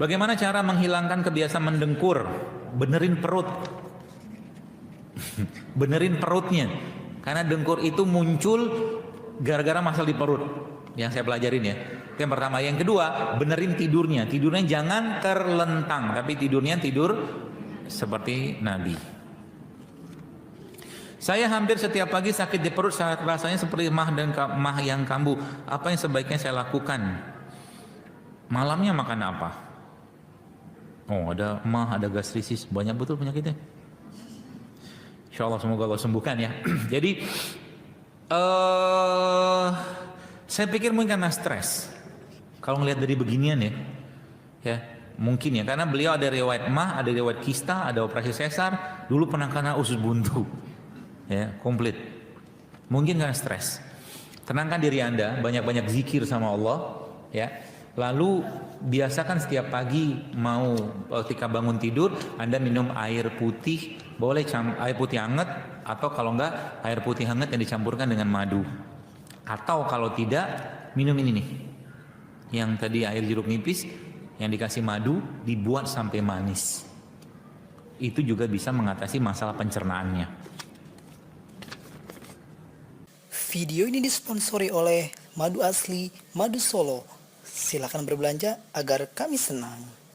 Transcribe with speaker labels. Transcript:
Speaker 1: Bagaimana cara menghilangkan kebiasaan mendengkur? Benerin perut. Benerin perutnya. Karena dengkur itu muncul gara-gara masalah di perut. Yang saya pelajarin ya. Itu yang pertama. Yang kedua, benerin tidurnya. Tidurnya jangan terlentang, tapi tidurnya tidur seperti Nabi. Saya hampir setiap pagi sakit di perut, rasanya seperti mah yang kambuh. Apa yang sebaiknya saya lakukan? Malamnya makan apa? Oh, ada mah, ada gastritis, banyak betul penyakitnya. Insya Allah semoga Allah sembuhkan ya. Jadi saya pikir mungkin karena stres. Kalau ngelihat dari beginian ya mungkin ya, karena beliau ada riwayat mah, ada riwayat kista, ada operasi sesar, dulu pernah kena usus buntu, ya komplit. Mungkin karena stres. Tenangkan diri Anda, banyak-banyak zikir sama Allah, ya. Lalu biasakan setiap pagi ketika bangun tidur Anda minum air putih, boleh air putih hangat, atau kalau enggak air putih hangat yang dicampurkan dengan madu. Atau kalau tidak, minum ini nih, yang tadi air jeruk nipis yang dikasih madu dibuat sampai manis. Itu juga bisa mengatasi masalah pencernaannya.
Speaker 2: Video ini disponsori oleh Madu Asli, Madu Solo. Silakan berbelanja agar kami senang.